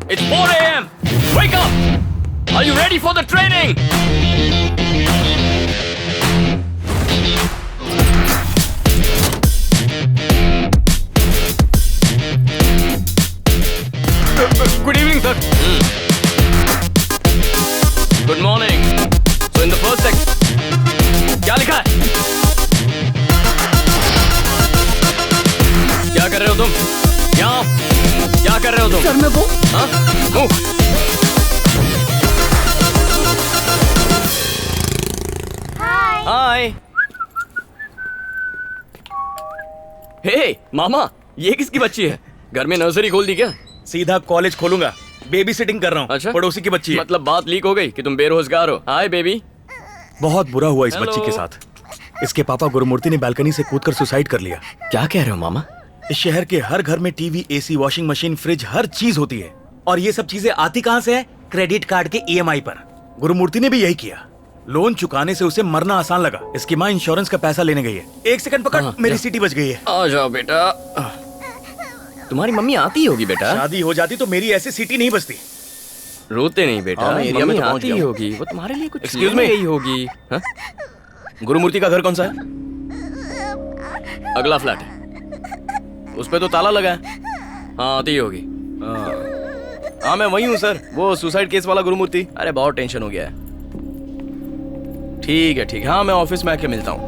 It's 4 a.m. Wake up! Are you ready for the training? Good evening, sir. Good morning. So in the first section, क्या लिखा है? क्या कर रहे हो तुम? यहाँ क्या कर रहे हो तुम? सर मैं वो हाँ? हाय। हे मामा, ये किसकी बच्ची है? घर में नर्सरी खोल दी क्या? सीधा कॉलेज खोलूंगा। बेबी सिटिंग कर रहा हूँ। अच्छा? पड़ोसी की बच्ची है। मतलब बात लीक हो गई कि तुम बेरोजगार हो। Hi baby. बहुत बुरा हुआ इस Hello. बच्ची के साथ। इसके पापा गुरुमूर्ति ने बालकनी से कूदकर सुसाइड कर लिया। क्या कह रहे हो मामा? इस शहर के हर घर में TV, AC, washing machine, fridge, हर चीज होती है। और ये सब चीजें आती कहाँ से है? क्रेडिट कार्ड के EMI पर। गुरुमूर्ति ने भी यही किया। लोन चुकाने से उसे मरना आसान लगा। इसकी माँ इंश्योरेंस का पैसा लेने गई है। एक सेकंड पकड़, मेरी सीटी बच गई है। आ जाओ बेटा। तुम्हारी मम्मी आती होगी बेटा। शादी हो जाती तो मेरी ऐसी सीटी नहीं बचती। रोते नहीं बेटा। हाँ, एरिया में मम्मी तो पहुंच आती गया हूं। होगी। वो तुम्हारे लिए कुछ Excuse लेने me? गई होगी। हाँ? गुरुमूर्ति का घर कौन सा है? अगला फ्लैट है। उस पे तो ताला लगा है। हाँ आती होगी। हाँ मैं वही हूँ सर, वो सुसाइड केस वाला गुरुमूर्ति। अरे बहुत टेंशन हो गया है। ठीक है ठीक है, हाँ मैं ऑफिस में आके मिलता हूँ।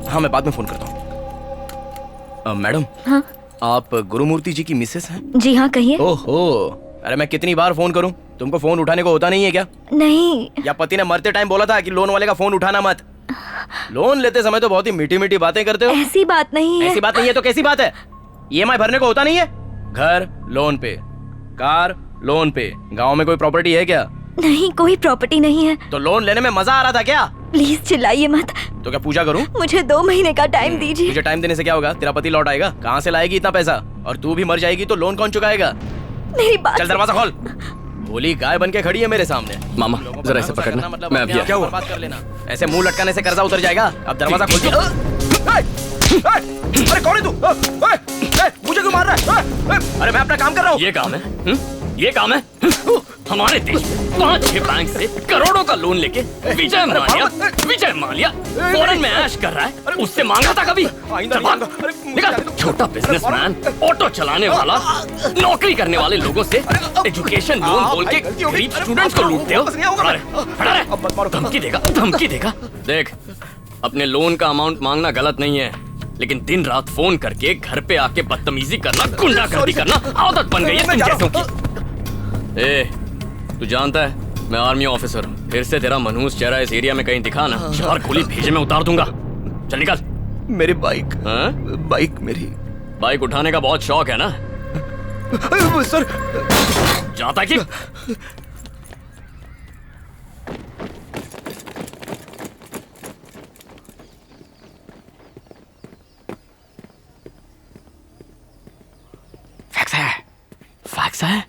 हाँ मैं बाद में फोन करता हूँ। मैडम। हाँ? आप गुरुमूर्ति जी की मिसेस हैं? जी हाँ कहिए। ओहो, अरे मैं कितनी बार फोन करूं, तुमको फोन उठाने को होता नहीं है क्या? नहीं। या पति ने मरते टाइम बोला था कि लोन वाले का फोन उठाना मत? लोन लेते समय तो बहुत ही मीठी मीठी बातें करते हो। ऐसी बात नहीं है। ऐसी बात नहीं है तो कैसी बात है? EMI भरने को होता नहीं है? घर लोन पे, कार लोन पे, गांव में कोई प्रॉपर्टी है क्या? नहीं, कोई प्रॉपर्टी नहीं है। तो लोन लेने में मजा आ रहा था क्या? प्लीज चिल्लाइए मत। तो क्या पूजा करूं? मुझे 2 महीने का टाइम दीजिए। तुझे टाइम देने से क्या होगा? तेरा पति लौट आएगा, कहाँ से लाएगी इतना पैसा? और तू भी मर जाएगी तो लोन कौन चुकाएगा? मेरी बात चल दरवाजा खोल। भोली गाय बन के खड़ी है मेरे सामने। मामा लोगों को जरा इसे गुस्सा पकड़ना। करना मतलब मैं अपने अभी आप क्या को हुआ? बर्बाद कर लेना। ऐसे मुंह लटकाने से कर्जा उतर जाएगा। अब दरवाजा खोल के। अरे कौन है तू? मुझे क्यों मार रहा है? अरे मैं अपना काम कर रहा हूँ। ये काम है? ये काम है? हमारे देश में 5-6 बैंक से करोड़ों का लोन लेके विजय माल्या फॉरेन में ऐश कर रहा है। उससे मांगा था कभी? निकल। छोटा बिजनेसमैन, ऑटो चलाने वाला, नौकरी करने वाले लोगों से एजुकेशन लोन बोल के गरीब स्टूडेंट्स को लूटते हो। धमकी देगा। देख, अपने लोन का अमाउंट मांगना गलत नहीं है, लेकिन दिन रात फोन करके घर पे आके बदतमीजी करना, गुंडागर्दी करना आदत बन गई है तुम जैसों की। ए, तू जानता है मैं आर्मी ऑफिसर हूँ। फिर से तेरा मनहूस चेहरा इस एरिया में कहीं दिखा ना, 4 गोली भेजे में उतार दूंगा। चल निकल। मेरी बाइक। हाँ? बाइक मेरी। बाइक उठाने का बहुत शौक है ना? सर जाता कि फैक्स है।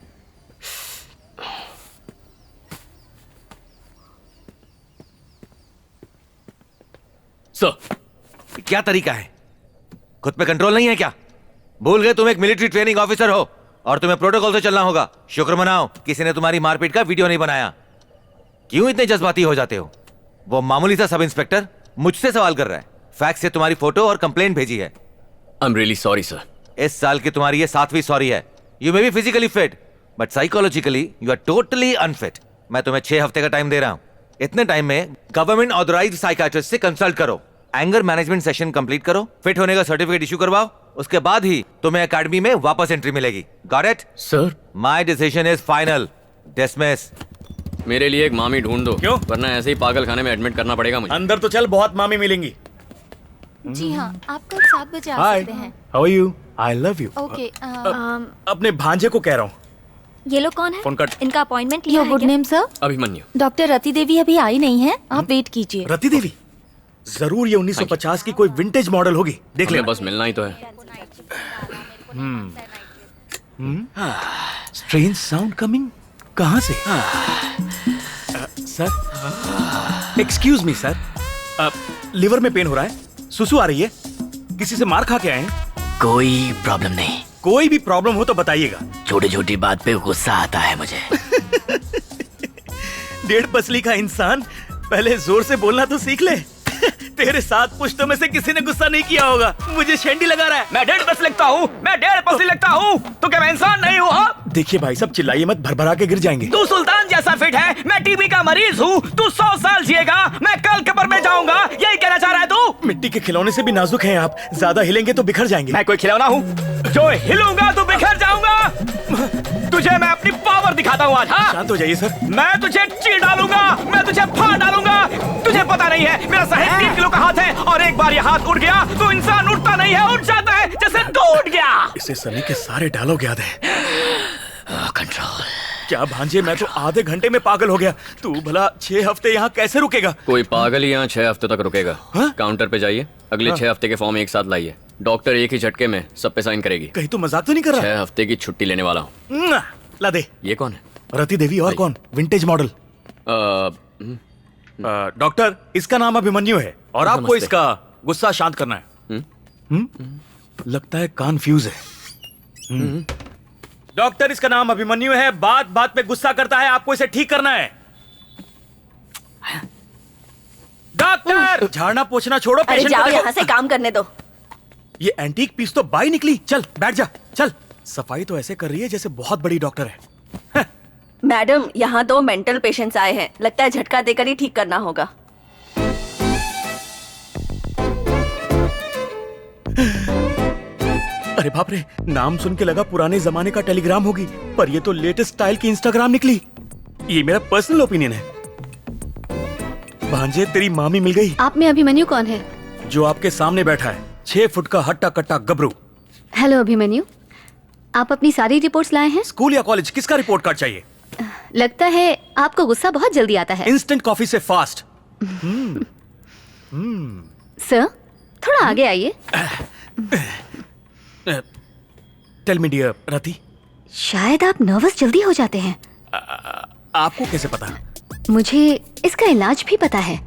सर, क्या तरीका है? खुद पे कंट्रोल नहीं है क्या? भूल गए तुम एक मिलिट्री ट्रेनिंग ऑफिसर हो और तुम्हें प्रोटोकॉल से चलना होगा। शुक्र मनाओ किसी ने तुम्हारी मारपीट का वीडियो नहीं बनाया। क्यों इतने जज्बाती हो जाते हो? वो मामूली सा सब इंस्पेक्टर मुझसे सवाल कर रहा है। फैक्स से तुम्हारी फोटो और कंप्लेंट भेजी है। I am really sorry sir. इस साल की तुम्हारी ये 7वीं सॉरी है। You may be physically fit but psychologically you are totally unfit. मैं तुम्हें 6 हफ्ते का टाइम दे रहा हूं। इतने टाइम में गवर्नमेंट ऑथराइज्ड साइकियाट्रिस्ट से कंसल्ट करो, एंगर मैनेजमेंट सेशन कंप्लीट करो, फिट होने का सर्टिफिकेट इशू करवाओ, उसके बाद ही तुम्हें एकेडमी में वापस एंट्री मिलेगी। Got it? Sir, my decision is final. Dismiss. मेरे लिए एक मामी ढूंढ दो। क्यों? वरना ऐसे ही पागल खाने में एडमिट करना पड़ेगा मुझे। अंदर तो चल, बहुत मामी मिलेंगी। जी हाँ, आप कल 7 बजे आ हाय, सकते हैं। How are you? I love you. Okay. अपने भांजे को कह रहा हूँ। ये लोग कौन है? Phone cut. इनका अपॉइंटमेंट लिया योर है गुड क्या? Name sir? Abhimanyu. Doctor Rati Devi अभी आई नहीं है, आप वेट कीजिए। रति देवी? जरूर ये 1950 की कोई विंटेज मॉडल होगी। देख हमें लेना। बस मिलना ही तो है। Strange sound coming. कहाँ से? Sir, excuse me sir, liver में पेन हो रहा है, सुसु आ रही है, किसी से मार खा के आए हैं? कोई प्रॉब्लम नहीं। कोई भी प्रॉब्लम हो तो बताइएगा। छोटी छोटी बात पे गुस्सा आता है मुझे। 1.5 पसली का इंसान, पहले जोर से बोलना तो सीख ले। तेरे 7 पुश्तों में से किसी ने गुस्सा नहीं किया होगा। मुझे शेंडी लगा रहा है। मैं 1.5 पसली लगता हूँ, मैं 1.5 पसली लगता हूँ, तो क्या मैं इंसान नहीं हूँ? देखिए भाई साहब, चिल्लाइए मत, भरभरा के गिर जाएंगे। तू सुल्तान जैसा फिट है, मैं टीबी का मरीज हूँ। तू 100 साल जिएगा, मैं कल कब्र में जाऊंगा। यही कहना चाह रहा है तू? मिट्टी के खिलौने से भी नाजुक हैं आप, ज्यादा हिलेंगे तो बिखर जाएंगे। मैं कोई खिलौना हूँ जो हिलूंगा तो बिखर जाऊंगा? तुझे मैं अपनी पावर दिखाता हूँ आज। हाँ, शांत हो जाइए सर। मैं तुझे चीर डालूंगा, मैं तुझे फाड़ डालूंगा। तुझे पता नहीं है, मेरा साहिब 3 किलो का हाथ है, और एक बार ये हाथ उठ गया तो इंसान उठता नहीं है, उठ जाता है जैसे तो उठ गया। इसे सनी के सारे डायलॉग याद है। कंट्रोल। क्या भांजे, मैं तो आधे घंटे में पागल हो गया। तू भला 6 हफ्ते यहाँ कैसे रुकेगा? कोई पागल ही यहाँ 6 हफ्ते तक रुकेगा। हाँ? काउंटर पे जाइए, अगले 6 हफ्ते के फॉर्म एक साथ लाइए। डॉक्टर एक ही झटके में सब पे साइन करेगी। कहीं तो मजाक तो नहीं कर रहा? 6 हफ्ते की छुट्टी लेने वाला हूँ। ला दे। ये कौन है? रति देवी। और कौन? Vintage model. डॉक्टर, इसका नाम अभिमन्यु है और आपको नमस्ते। इसका गुस्सा शांत करना है। लगता है कन्फ्यूज है। डॉक्टर, इसका नाम अभिमन्यु है, बात बात पे गुस्सा करता है, आपको इसे ठीक करना है। डॉक्टर, झाड़ना पोछना छोड़ो, अरे पेशेंट जाओ को देखो। यहाँ से, काम करने दो। ये एंटीक पीस तो बाई निकली। चल बैठ जा, चल। सफाई तो ऐसे कर रही है जैसे बहुत बड़ी डॉक्टर है। मैडम, यहाँ 2 मेंटल पेशेंट्स आए हैं, लगता है झटका देकर ही ठीक करना होगा। अरे बाप रे, नाम सुन के लगा पुराने जमाने का टेलीग्राम होगी, पर ये तो लेटेस्ट स्टाइल की इंस्टाग्राम निकली। ये मेरा पर्सनल ओपिनियन है। भांजे, तेरी मामी मिल गई। आप में अभिमन्यु कौन है? जो आपके सामने बैठा है, 6 फुट का हट्टा कट्टा गबरू। हेलो अभिमन्यु, आप अपनी सारी रिपोर्ट्स लाए हैं? स्कूल या कॉलेज, किसका रिपोर्ट कार्ड चाहिए? लगता है आपको गुस्सा बहुत जल्दी आता है। इंस्टेंट कॉफी से फास्ट। सर, थोड़ा आगे आइए। टेल मी डियर रति, शायद आप नर्वस जल्दी हो जाते हैं। आपको कैसे पता? मुझे इसका इलाज भी पता है।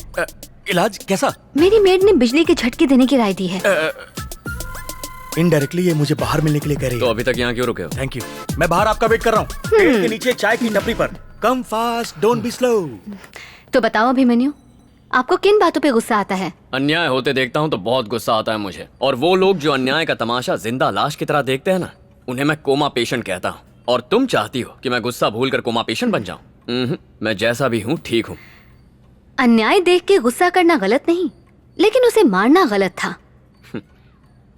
इलाज कैसा? मेरी मेड ने बिजली के झटके देने की राय दी है। इनडायरेक्टली ये मुझे बाहर मिलने के लिए कह रही तो है। अभी तक यहाँ क्यों रुके हो? थैंक यू, मैं बाहर आपका वेट कर रहा हूँ। पेड़ के नीचे चाय की टपरी पर। Come fast, don't be slow. तो बताओ अभिमन्यु, आपको किन बातों पे गुस्सा आता है? अन्याय होते देखता हूँ तो बहुत गुस्सा आता है मुझे। और वो लोग जो अन्याय का तमाशा जिंदा लाश की तरह देखते हैं ना, उन्हें मैं कोमा पेशेंट कहता हूँ। और तुम चाहती हो कि मैं गुस्सा भूलकर कोमा पेशेंट बन जाऊं? मैं जैसा भी हूँ ठीक हूँ। अन्याय देख के गुस्सा करना गलत नहीं, लेकिन उसे मारना गलत था।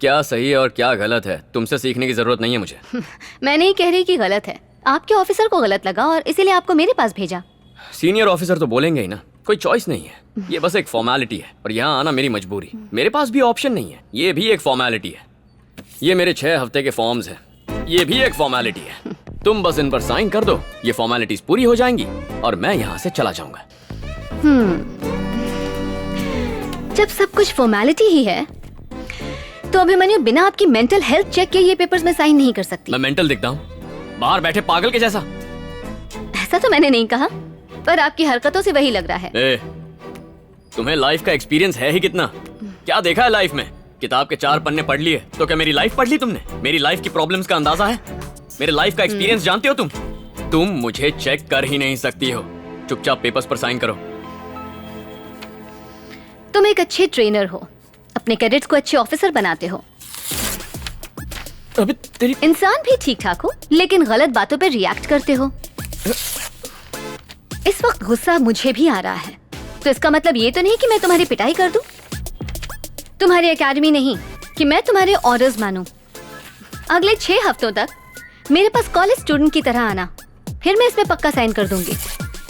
क्या सही है और क्या गलत है, तुमसे सीखने की जरूरत नहीं है मुझे। मैं नहीं कह रही कि गलत है, आपके ऑफिसर को गलत लगा और इसीलिए आपको मेरे पास भेजा। सीनियर ऑफिसर तो बोलेंगे ही ना, कोई चॉइस नहीं है। ये बस एक फॉर्मेलिटी है और यहाँ आना मेरी मजबूरी। मेरे पास भी ऑप्शन नहीं है, ये भी एक फॉर्मेलिटी है। ये मेरे 6 हफ्ते के फॉर्म्स हैं, ये भी एक फॉर्मेलिटी है। तुम बस इन पर साइन कर दो, ये फॉर्मेलिटीज पूरी हो जाएंगी और मैं यहाँ से चला जाऊंगा। जब सब कुछ फॉर्मेलिटी ही है, तो अभिमन्यु बिना आपकी मेंटल हेल्थ चेक के ये पेपर्स में साइन नहीं कर सकती। मैं मेंटल दिखता हूँ बाहर बैठे पागल के जैसा? ऐसा तो मैंने नहीं कहा, पर आपकी हरकतों से वही लग रहा है। ए, तुम्हें लाइफ का एक्सपीरियंस है ही कितना? क्या देखा है लाइफ में? किताब के 4 पन्ने पढ़ लिए तो क्या मेरी लाइफ पढ़ ली तुमने? मेरी लाइफ की प्रॉब्लम्स का अंदाजा है? मेरे लाइफ का एक्सपीरियंस जानते हो तुम? तुम मुझे चेक कर ही नहीं सकती हो। चुपचाप पेपर्स पर साइन करो। तुम एक अच्छे ट्रेनर हो, अपने कैडेट्स को अच्छे ऑफिसर बनाते हो। अबे तेरी इंसान भी ठीक ठाक हो, लेकिन गलत बातों पे रिएक्ट करते हो। इस वक्त गुस्सा मुझे भी आ रहा है, तो इसका मतलब ये तो नहीं कि मैं तुम्हारी पिटाई कर दूं। तुम्हारी एकेडमी नहीं कि मैं तुम्हारे ऑर्डर्स मानूं। अगले 6 हफ्तों तक मेरे पास कॉलेज स्टूडेंट की तरह आना, फिर मैं इसमें पक्का साइन कर दूंगी।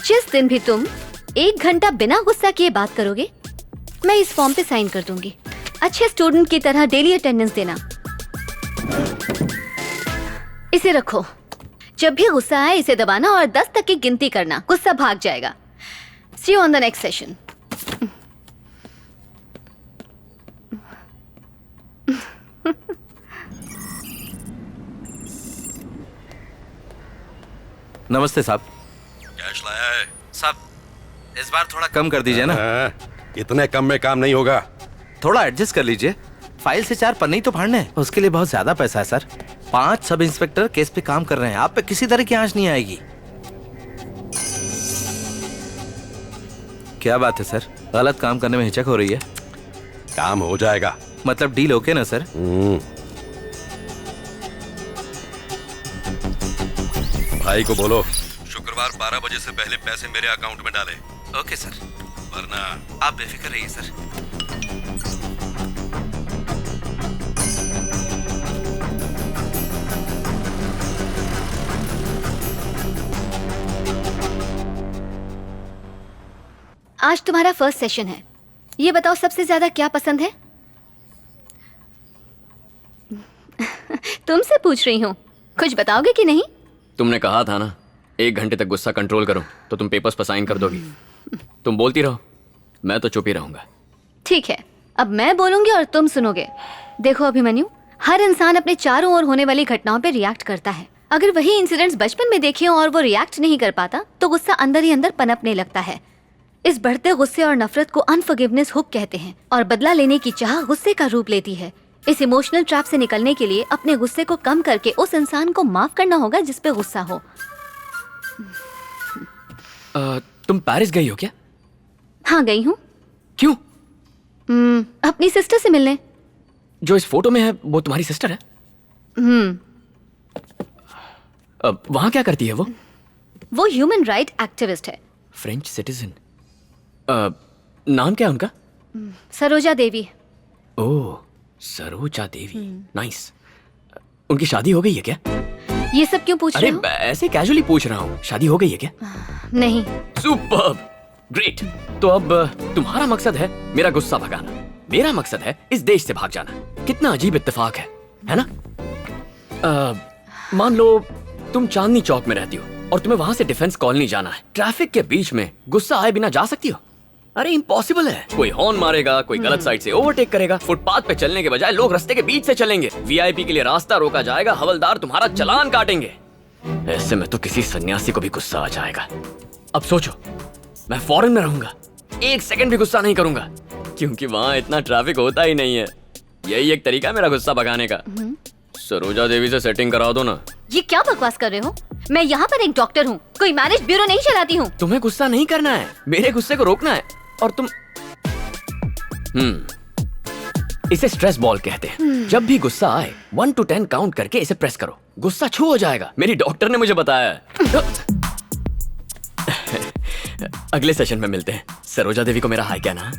जिस दिन भी तुम 1 घंटा बिना गुस्सा किए बात करोगे, मैं इस फॉर्म पे साइन कर दूंगी। अच्छे स्टूडेंट की तरह डेली अटेंडेंस देना। इसे रखो, जब भी गुस्सा आए इसे दबाना और 10 तक की गिनती करना, गुस्सा भाग जाएगा। See you on the next session. नमस्ते साहब। कैश लाया है? साहब, इस बार थोड़ा कम कर दीजिए ना। हाँ, इतने कम में काम नहीं होगा। थोड़ा एडजस्ट कर लीजिए। फाइल से 4 पन्ने ही तो फाड़ने हैं, उसके लिए बहुत ज्यादा पैसा है सर। 5 सब इंस्पेक्टर केस पे काम कर रहे हैं, आप पे किसी तरह की आंच नहीं आएगी। क्या बात है सर, गलत काम करने में हिचक हो रही है? काम हो जाएगा। मतलब डील ओके ना सर? भाई को बोलो शुक्रवार 12 बजे से पहले पैसे मेरे अकाउंट में डाले। ओके सर, वरना आप बेफिक्र रहिए सर। आज तुम्हारा फर्स्ट सेशन है, ये बताओ सबसे ज्यादा क्या पसंद है? तुमसे पूछ रही हूँ, कुछ बताओगे कि नहीं? तुमने कहा था ना 1 घंटे तक गुस्सा कंट्रोल करो तो तुम पेपर्स पर साइन कर दोगी। तुम बोलती रहो, मैं तो चुप ही रहूंगा। ठीक है, अब मैं बोलूंगी और तुम सुनोगे। देखो अभिमन्यु, हर इंसान अपने चारों ओर होने वाली घटनाओं पे रिएक्ट करता है। अगर वही इंसिडेंट्स बचपन में देखे और वो रिएक्ट नहीं कर पाता तो गुस्सा अंदर ही अंदर पनपने लगता है। इस बढ़ते गुस्से और नफरत को अनफॉरगिवनेस हुक कहते हैं और बदला लेने की चाह गुस्से का रूप लेती है। इस इमोशनल ट्रैप से निकलने के लिए अपने गुस्से को कम करके उस इंसान को माफ करना होगा जिस पे गुस्सा हो। तुम पेरिस गई हो क्या? हाँ गई हूँ। क्यों? अपनी सिस्टर से मिलने। जो इस फोटो में है वो तुम्हारी सिस्टर है? वहां क्या करती है वो? वो ह्यूमन राइट एक्टिविस्ट है। French citizen. नाम क्या है उनका? सरोजा देवी। ओह, सरोजा देवी, नाइस। उनकी शादी हो गई है क्या? ये सब क्यों पूछ रहे हो? ऐसे कैजुअली पूछ रहा हूँ, शादी हो गई है क्या? नहीं। Superb, great. तो अब तुम्हारा मकसद है मेरा गुस्सा भगाना, मेरा मकसद है इस देश से भाग जाना। कितना अजीब इत्तेफाक है ना? मान लो तुम चांदनी चौक में रहती हो और तुम्हें वहां से डिफेंस कॉलोनी जाना है। ट्रैफिक के बीच में गुस्सा आए बिना जा सकती हो? अरे इम्पॉसिबल है। कोई हॉर्न मारेगा, कोई गलत साइड से ओवरटेक करेगा, फुटपाथ पे चलने के बजाय लोग रास्ते के बीच से चलेंगे, वीआईपी के लिए रास्ता रोका जाएगा, हवलदार तुम्हारा चालान काटेंगे। ऐसे में तो किसी सन्यासी को भी गुस्सा आ जाएगा। अब सोचो, मैं फॉरेन में रहूंगा, 1 सेकंड भी गुस्सा नहीं करूंगा क्योंकि वहां इतना ट्रैफिक होता ही नहीं है। यही एक तरीका है मेरा गुस्सा भगाने का। सरोजा देवी से सेटिंग करा दो ना। ये क्या बकवास कर रहे हो? मैं यहाँ पर एक डॉक्टर हूँ, कोई मैरिज ब्यूरो नहीं चलाती हूँ। तुम्हें गुस्सा नहीं करना है, मेरे गुस्से को रोकना है। और तुम इसे स्ट्रेस बॉल कहते हैं। जब भी गुस्सा आए 1 to 10 काउंट करके इसे प्रेस करो, गुस्सा छू हो जाएगा। मेरी डॉक्टर ने मुझे बताया है। अगले सेशन में मिलते हैं। सरोजा देवी को मेरा हाय कहना।